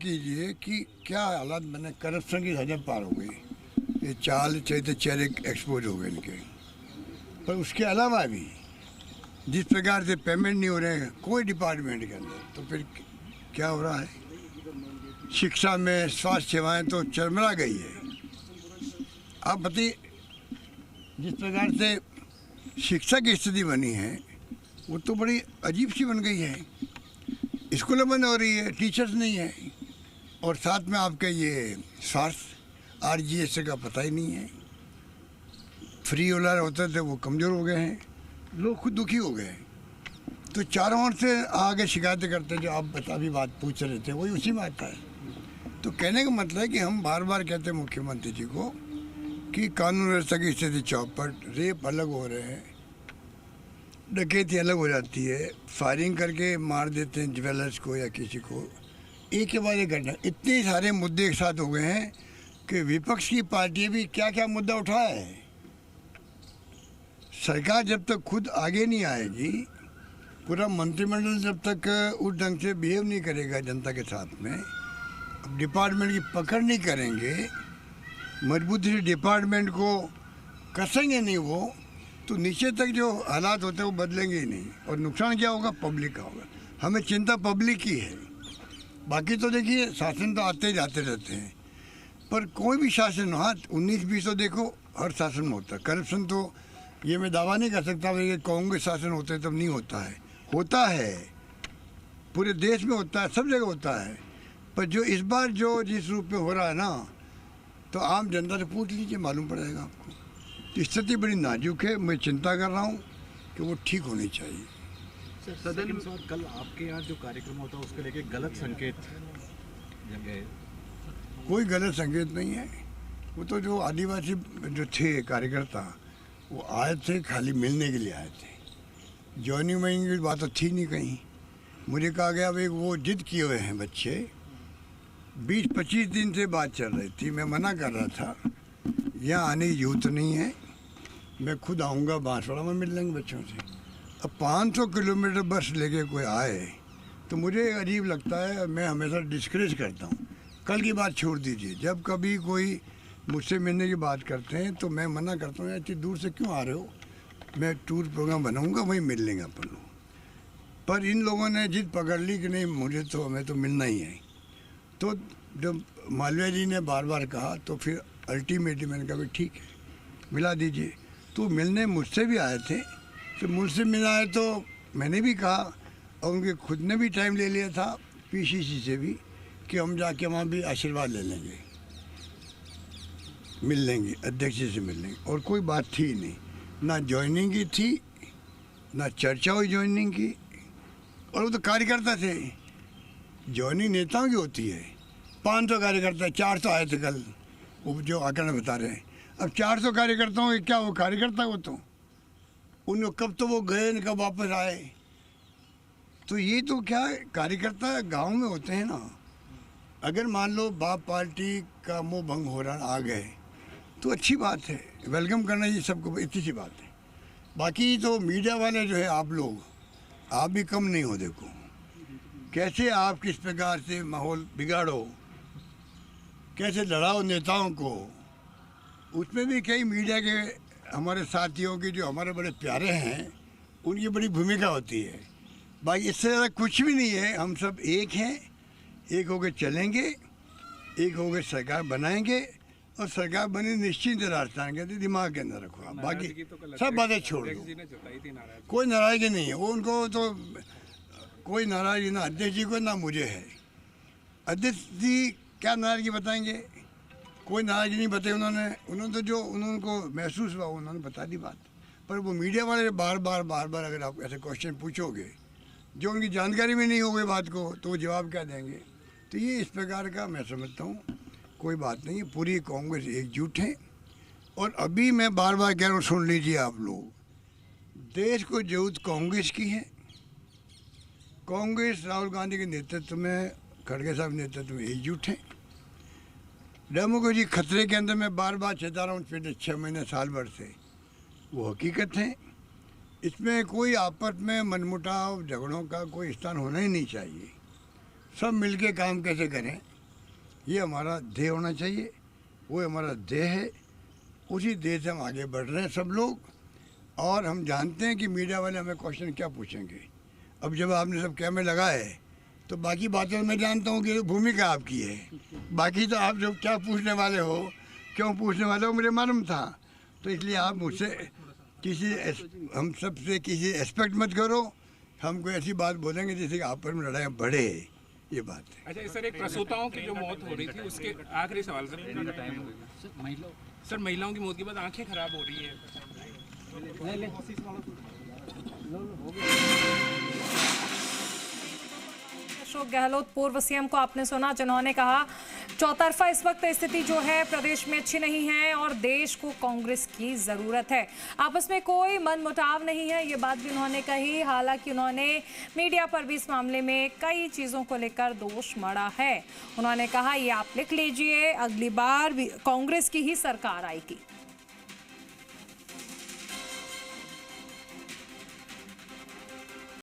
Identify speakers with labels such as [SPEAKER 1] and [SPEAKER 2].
[SPEAKER 1] कीजिए कि क्या हालात मैंने करप्शन की हद पार हो गई। ये चाल चैते चेहरे एक्सपोज हो गए इनके। पर उसके अलावा भी जिस प्रकार से पेमेंट नहीं हो रहे हैं कोई डिपार्टमेंट के अंदर, तो फिर क्या हो रहा है। शिक्षा में स्वास्थ्य सेवाएं तो चरमरा गई है। आप बताइए, जिस प्रकार से शिक्षा की स्थिति बनी है वो तो बड़ी अजीब सी बन गई है। स्कूलें बंद हो रही है, टीचर्स नहीं है, और साथ में आपके ये स्वास्थ्य RGS का पता ही नहीं है। फ्री ओलर होते थे वो कमज़ोर हो गए हैं, लोग खुद दुखी हो गए हैं। तो चारों ओर से आगे शिकायतें करते हैं, जो आप अभी बात पूछ रहे थे वही उसी में आता है। तो कहने का मतलब है कि हम बार बार कहते हैं मुख्यमंत्री जी को कि कानून व्यवस्था की स्थिति चौपट, रेप अलग हो रहे हैं, डकैती अलग हो जाती है, फायरिंग करके मार देते हैं ज्वेलर्स को या किसी को, एक के बाद एक घटना। इतने सारे मुद्दे एक साथ हो गए हैं कि विपक्ष की पार्टी भी क्या क्या मुद्दा उठाया है। सरकार जब तक खुद आगे नहीं आएगी, पूरा मंत्रिमंडल जब तक उस ढंग से बिहेव नहीं करेगा जनता के साथ में, डिपार्टमेंट की पकड़ नहीं करेंगे, मजबूती से डिपार्टमेंट को कसेंगे नहीं वो, तो नीचे तक जो हालात होते हैं वो बदलेंगे ही नहीं। और नुकसान क्या होगा, पब्लिक का होगा। हमें चिंता पब्लिक की है। बाकी तो देखिए शासन तो आते जाते रहते हैं, पर कोई भी शासन हो, 19-20 तो देखो हर शासन में होता है। करप्शन तो ये मैं दावा नहीं कर सकता कि कांग्रेस शासन होते तब नहीं होता है, होता है, पूरे देश में होता है, सब जगह होता है। पर जो इस बार जो जिस रूप में हो रहा है ना, तो आम जनता से पूछ लीजिए, मालूम पड़ेगा आपको। तो स्थिति बड़ी नाजुक है। मैं चिंता कर रहा हूँ कि वो ठीक होनी चाहिए।
[SPEAKER 2] सदन में कल आपके यहाँ जो कार्यक्रम होता है उसके लेके गलत संकेत जगह?
[SPEAKER 1] कोई गलत संकेत नहीं है। वो तो जो आदिवासी जो थे कार्यकर्ता वो आए थे, खाली मिलने के लिए आए थे। ज्वाइनिंग वाइनिंग की बात तो थी नहीं कहीं। मुझे कहा गया भाई वो जिद किए हुए हैं बच्चे, 20-25 दिन से बात चल रही थी। मैं मना कर रहा था, यहाँ आने की जरूरत नहीं है, मैं खुद आऊँगा, बांसवाड़ा में मिल लेंगे बच्चों से। अब 500 किलोमीटर बस लेके कोई आए तो मुझे अजीब लगता है। मैं हमेशा डिस्करेज करता हूँ। कल की बात छोड़ दीजिए, जब कभी कोई मुझसे मिलने की बात करते हैं तो मैं मना करता हूँ, इतनी दूर से क्यों आ रहे हो, मैं टूर प्रोग्राम बनाऊँगा, वहीं मिल लेंगे अपन लोग। पर इन लोगों ने जिद पकड़ ली कि नहीं मुझे तो, हमें तो मिलना ही है। तो जब मालवीय जी ने बार बार कहा तो फिर अल्टीमेटली मैंने कहा ठीक है, मिला दीजिए। तो मिलने मुझसे भी आए थे, तो मुझसे मिला है तो मैंने भी कहा, और उनके खुद ने भी टाइम ले लिया था PCC से भी, कि हम जाके वहाँ भी आशीर्वाद ले लेंगे, मिल लेंगे, अध्यक्ष जी से मिल लेंगे। और कोई बात थी नहीं, ना ज्वाइनिंग की थी, ना चर्चा हुई ज्वाइनिंग की। और वो तो कार्यकर्ता थे, ज्वाइनिंग नेताओं की होती है। 500 कार्यकर्ता, 400 आए थे कल, वो जो आकर बता रहे हैं। अब 400 कार्यकर्ताओं के क्या वो कार्यकर्ता हो, तो उन कब तो वो गए न कब वापस आए। तो ये तो क्या कार्यकर्ता गांव में होते हैं ना। अगर मान लो बाप पार्टी का मोह भंग हो रहा आ गए तो अच्छी बात है, वेलकम करना ये सबको, इतनी सी बात है। बाकी तो मीडिया वाले जो है, आप लोग आप भी कम नहीं हो। देखो कैसे आप किस प्रकार से माहौल बिगाड़ो, कैसे लड़ाओ नेताओं को। उसमें भी कई मीडिया के हमारे साथियों की जो हमारे बड़े प्यारे हैं उनकी बड़ी भूमिका होती है। भाई इससे ज़्यादा कुछ भी नहीं है। हम सब एक हैं, एक होकर चलेंगे, एक होकर सरकार बनाएंगे, और सरकार बनी निश्चिंत राजस्थान के दिमाग के अंदर रखो। बाकी सब बातें छोड़ दो, कोई नाराज़गी नहीं है। वो उनको तो कोई नाराज़गी ना अध्यक्ष जी को ना मुझे है। अध्यक्ष जी क्या नाराज़गी बताएंगे, कोई नाराज़गी नहीं बताई उन्होंने तो जो उनको महसूस हुआ उन्होंने बता दी बात। पर वो मीडिया वाले बार बार अगर आप ऐसे क्वेश्चन पूछोगे जो उनकी जानकारी में नहीं होगी बात को, तो वो जवाब क्या देंगे। तो ये इस प्रकार का मैं समझता हूँ, कोई बात नहीं है। पूरी कांग्रेस एकजुट है। और अभी मैं बार बार कह रहा हूँ, सुन लीजिए आप लोग, देश को जरूरत कांग्रेस की है। कांग्रेस राहुल गांधी के नेतृत्व में, खड़गे साहब नेतृत्व में एकजुट है। डेमोक्रेसी खतरे के अंदर मैं बार बार चेता रहा हूँ पिछले 6 महीने साल भर से, वो हकीकत है। इसमें कोई आपस में मनमुटाव झगड़ों का कोई स्थान होना ही नहीं चाहिए। सब मिलके काम कैसे करें, ये हमारा ध्येय होना चाहिए, वो हमारा ध्येय है, उसी ध्येय से हम आगे बढ़ रहे हैं सब लोग। और हम जानते हैं कि मीडिया वाले हमें क्वेश्चन क्या पूछेंगे। अब जब आपने सब कैमरे लगाए तो बाकी बातें मैं जानता हूँ कि भूमिका आपकी है, बाकी तो आप जो क्या पूछने वाले हो, क्यों पूछने वाले हो, मुझे मालूम था। तो इसलिए आप मुझसे हम सबसे किसी एक्सपेक्ट मत करो, हम कोई ऐसी बात बोलेंगे जिससे कि आप पर में लड़ाई बढ़े, ये बात है।
[SPEAKER 3] अच्छा सर, एक प्रसूताओं की जो मौत हो रही थी उसके आखिरी सवाल सर महिलाओं की मौत के बाद आंखें खराब हो रही है।
[SPEAKER 4] अशोक गहलोत पूर्व सीएम को आपने सुना, जिन्होंने कहा चौतरफा इस वक्त स्थिति जो है प्रदेश में अच्छी नहीं है और देश को कांग्रेस की जरूरत है। आपस में कोई मनमुटाव नहीं है, ये बात भी उन्होंने कही। हालांकि उन्होंने मीडिया पर भी इस मामले में कई चीजों को लेकर दोष मढ़ा है। उन्होंने कहा ये आप लिख लीजिए, अगली बार भी कांग्रेस की ही सरकार आएगी।